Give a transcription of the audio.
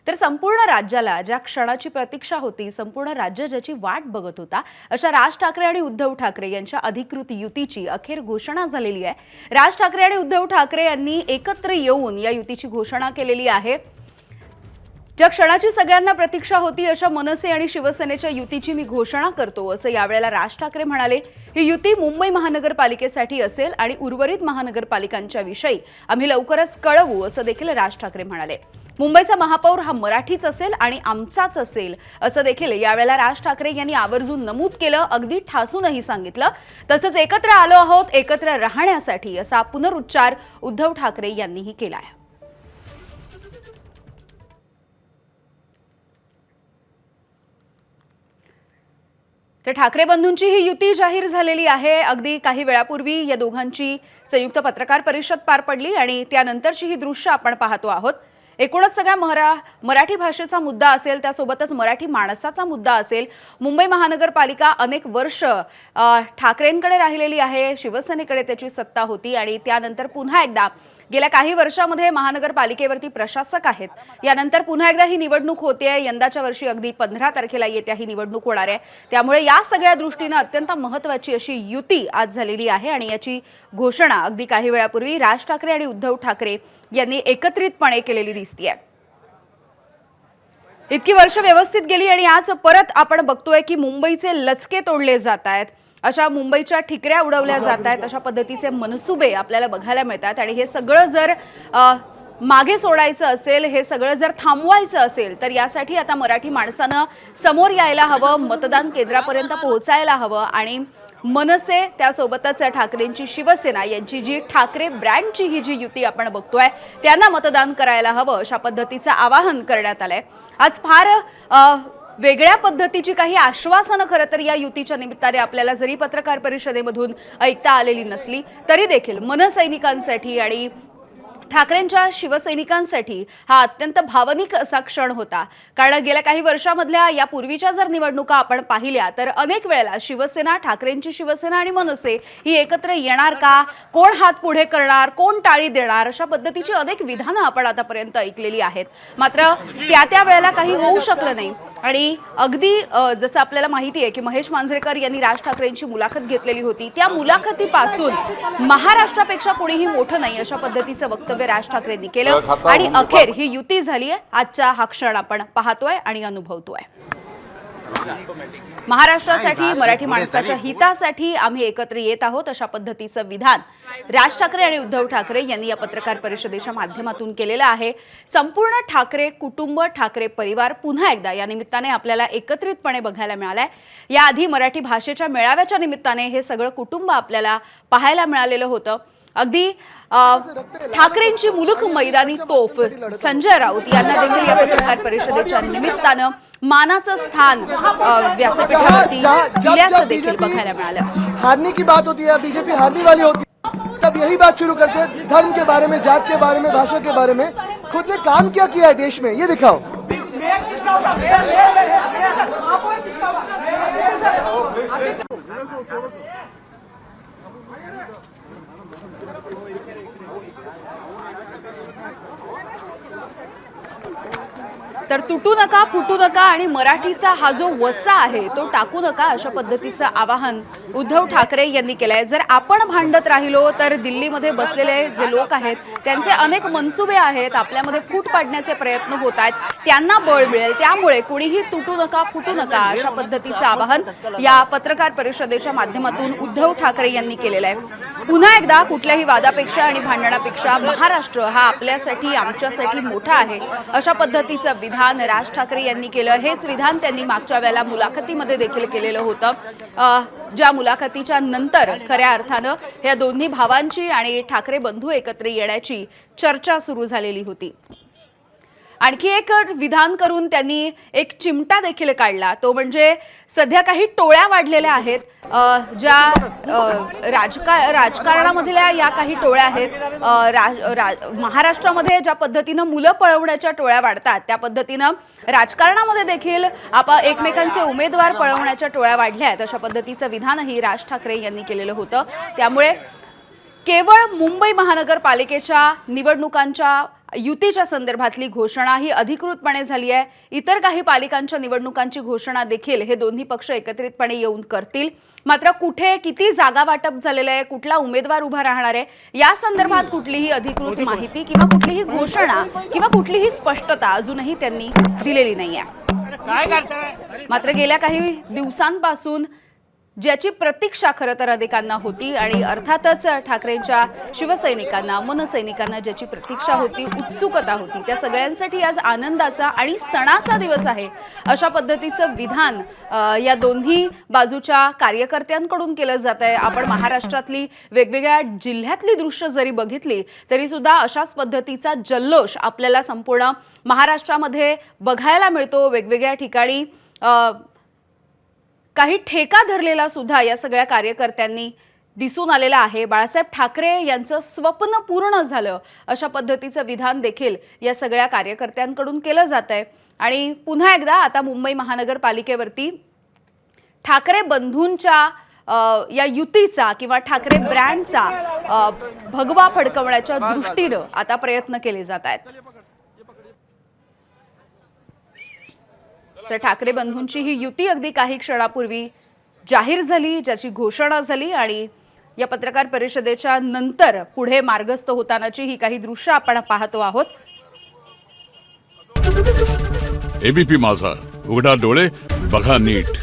तर संपूर्ण राज्याला ज्या क्षणाची प्रतीक्षा होती, संपूर्ण राज्य ज्याची वाट बघत होता, अशा राज ठाकरे आणि उद्धव ठाकरे यांच्या अधिकृत युतीची अखेर घोषणा झालेली आहे। राज ठाकरे आणि उद्धव ठाकरे यांनी एकत्र येऊन या युतीची घोषणा केलेली आहे। ज्या क्षणाची सगळ्यांना प्रतीक्षा होती अशा मनसे आणि शिवसेनेच्या युतीची मी घोषणा करतो, असं यावेळेला राज ठाकरे म्हणाले। ही युती मुंबई महानगरपालिकेसाठी असेल आणि उर्वरित महानगरपालिकांच्या विषयी आम्ही लवकरच कळवू, असं देखील राज ठाकरे म्हणाले। मुंबईचा महापौर हा मराठीच असेल आणि आमचाच असेल, असं देखील यावेळेला राज ठाकरे यांनी आवर्जून नमूद केलं, अगदी ठासूनही सांगितलं। तसंच एकत्र आलो आहोत एकत्र राहण्यासाठी, असा पुनरुच्चार उद्धव ठाकरे यांनीही केला आहे। तर ठाकरे बंधूंची ही युती जाहीर झालेली आहे। अगदी काही वेळापूर्वी या दोघांची संयुक्त पत्रकार परिषद पार पडली आणि त्यानंतरची ही दृश्य आपण पाहतो आहोत। एकूणच सगळा मराठी भाषेचा मुद्दा असेल, त्यासोबतच मराठी माणसाचा मुद्दा असेल। मुंबई महानगरपालिका अनेक वर्ष ठाकरेंकडे राहिलेली आहे, शिवसेनेकडे त्याची सत्ता होती आणि त्यानंतर पुन्हा एकदा गेल्या काही वर्षांमध्ये महानगरपालिकेवरती प्रशासक आहेत। यानंतर पुन्हा एकदा ही निवडणूक होतेय। यंदाच्या वर्षी अगदी 15 तारखेला येत्या ही निवडणूक होणार आहे। त्यामुळे या सगळ्या दृष्टीने अत्यंत महत्त्वाची अशी युती आज झालेली आहे आणि याची घोषणा अगदी काही वेळापूर्वी राज ठाकरे आणि उद्धव ठाकरे यांनी एकत्रितपणे केलेली दिसतेय। इतकी वर्ष व्यवस्थित गेली आणि आज परत आपण बघतोय की मुंबईचे लचके तोडले जात आहेत, अशा मुंबईच्या ठिकऱ्या उडवल्या जात आहेत, अशा पद्धतीचे मनसुबे आपल्याला बघायला मिळतात। आणि हे सगळं जर मागे सोडायचं असेल, हे सगळं जर थांबवायचं असेल, तर यासाठी आता मराठी माणसानं समोर यायला हवं, मतदान केंद्रापर्यंत पोहोचायला हवं आणि मनसे त्यासोबतच ठाकरेंची शिवसेना यांची जी ठाकरे ब्रँडची ही जी युती आपण बघतोय, त्यांना मतदान करायला हवं, अशा पद्धतीचं आवाहन करण्यात आलंय। आज फार वेगळ्या पद्धतीची काही आश्वासनं खरं तर या युतीच्या निमित्ताने आपल्याला जरी पत्रकार परिषदेमधून ऐकता आलेली नसली तरी देखील मनसैनिकांसाठी आणि ठाकरेंच्या शिवसैनिकांसाठी हा अत्यंत भावनिक असा क्षण होता। कारण गेल्या काही वर्षांमधल्या या पूर्वीच्या जर निवडणुका आपण पाहिल्या तर अनेक वेळेला शिवसेना, ठाकरेंची शिवसेना आणि मनसे ही एकत्र येणार का, कोण हात पुढे करणार, कोण टाळी देणार, अशा पद्धतीची अनेक विधानं आपण आतापर्यंत ऐकलेली आहेत। मात्र त्या वेळेला काही होऊ शकलं नाही आणि अगदी जसं आपल्याला माहिती आहे की महेश मांजरेकर यांनी राज ठाकरेंची मुलाखत घेतलेली होती, त्या मुलाखतीपासून महाराष्ट्रापेक्षा कोणीही मोठं नाही अशा पद्धतीचं वक्तव्य राज ठाकरेंनी केलं आणि अखेर ही युती झाली आहे। आजचा हा क्षण आपण पाहतोय आणि अनुभवतोय। महाराष्ट्रासाठी, मराठी माणसाच्या हितासाठी आम्ही एकत्र येत आहोत, अशा पद्धतीचं विधान राज ठाकरे आणि उद्धव ठाकरे यांनी या पत्रकार परिषदेच्या माध्यमातून केलेलं आहे। संपूर्ण ठाकरे कुटुंब, ठाकरे परिवार पुन्हा एकदा या निमित्ताने आपल्याला एकत्रितपणे बघायला मिळालंय। याआधी मराठी भाषेच्या मेळाव्याच्या निमित्ताने हे सगळं कुटुंब आपल्याला पाहायला मिळालेलं होतं। अगदी ठाकरेंची मुलूक मैदानी तोफ संजय राऊत यांना देखील या पत्रकार परिषदेच्या निमित्तानं मानाचं स्थान व्यासपीठावरती दिल्याचं देखील बघायला मिळालं। हारने की बात होती है, बीजेपी हारने वाली होती है, तब यही बात शुरू करते हैं धर्म के बारे में, जात के बारे में, भाषा के बारे में। खुद ने काम क्या किया है देश में, ये दिखाओ। तर तुटू नका, फुटू नका आणि मराठीचा हा जो वसा आहे तो टाकू नका, अशा पद्धतीचं आवाहन उद्धव ठाकरे यांनी केलंय। जर आपण भांडत राहिलो तर दिल्लीमध्ये बसलेले जे लोक आहेत त्यांचे अनेक मनसुबे आहेत, आपल्यामध्ये फूट पाडण्याचे प्रयत्न होत आहेत, त्यांना बळ मिळेल। त्यामुळे कुणीही तुटू नका, फुटू नका, अशा पद्धतीचं आवाहन या पत्रकार परिषदेच्या माध्यमातून उद्धव ठाकरे यांनी केलेलं आहे। पुन्हा एकदा कुठल्याही वादापेक्षा आणि भांडणापेक्षा महाराष्ट्र हा आपल्यासाठी, आमच्यासाठी मोठा आहे, अशा पद्धतीचं विधान राज ठाकरे यांनी केलं। हेच विधान त्यांनी मागच्या वेळेला मुलाखतीमध्ये देखील केलेलं होतं, ज्या मुलाखतीच्या नंतर खऱ्या अर्थानं या दोन्ही भावांची आणि ठाकरे बंधू एकत्र येण्याची चर्चा सुरू झालेली होती। आणखी एक विधान करून त्यांनी एक चिमटा देखील काढला, तो म्हणजे सध्या काही टोळ्या वाढलेल्या आहेत, ज्या राजकारणामधल्या या काही टोळ्या आहेत। महाराष्ट्रामध्ये ज्या पद्धतीनं मुलं पळवण्याच्या टोळ्या वाढतात त्या पद्धतीनं राजकारणामध्ये देखील एकमेकांचे उमेदवार पळवण्याच्या टोळ्या वाढल्या आहेत, अशा पद्धतीचं विधानही राज ठाकरे यांनी केलेलं होतं। त्यामुळे केवळ मुंबई महानगरपालिकेच्या निवडणुकांच्या युतीच्या संदर्भातली घोषणा ही अधिकृतपणे झाली आहे. इतर काही पालिकांच्या निवडणुकांची घोषणा देखील हे दोन्ही पक्ष एकत्रितपणे येऊन करतील. मात्र कुठे किती जागा वाटप झालेलं आहे, कुठला उमेदवार उभा राहणार आहे, या संदर्भात कुठलीही अधिकृत माहिती किंवा कुठलीही घोषणा किंवा कुठलीही स्पष्टता अजूनही त्यांनी दिलेली नाही आहे. मात्र गेल्या काही दिवसांपासून ज्याची प्रतीक्षा खरं तर अनेकांना होती आणि अर्थातच ठाकरेंच्या शिवसैनिकांना, मनसैनिकांना ज्याची प्रतीक्षा होती, उत्सुकता होती, त्या सगळ्यांसाठी आज आनंदाचा आणि सणाचा दिवस आहे अशा पद्धतीचं विधान या दोन्ही बाजूच्या कार्यकर्त्यांकडून केलं जात आहे. आपण महाराष्ट्रातली वेगवेगळ्या जिल्ह्यातली दृश्य जरी बघितली तरी सुद्धा अशाच पद्धतीचा जल्लोष आपल्याला संपूर्ण महाराष्ट्रामध्ये बघायला मिळतो. वेगवेगळ्या ठिकाणी काही ठेका धरलेला सुद्धा या सगळ्या कार्यकर्त्यांनी दिसून आलेला आहे. बाळासाहेब ठाकरे यांचं स्वप्न पूर्ण झालं अशा पद्धतीचं विधान देखील या सगळ्या कार्यकर्त्यांकडून केलं जात आहे. आणि पुन्हा एकदा आता मुंबई महानगरपालिकेवरती ठाकरे बंधूंच्या या युतीचा किंवा ठाकरे ब्रँडचा भगवा फडकवण्याच्या दृष्टीनं आता प्रयत्न केले जात आहेत. तर ठाकरे बंधूंची ही युती अगदी काही क्षणापूर्वी जाहीर झाली, ज्याची घोषणा झाली आणि या पत्रकार परिषदेच्या नंतर पुढे मार्गस्थ होतानाची ही काही दृश्य आपण पाहतो आहोत. एबीपी माझा, उघडा डोळे बघा नीट.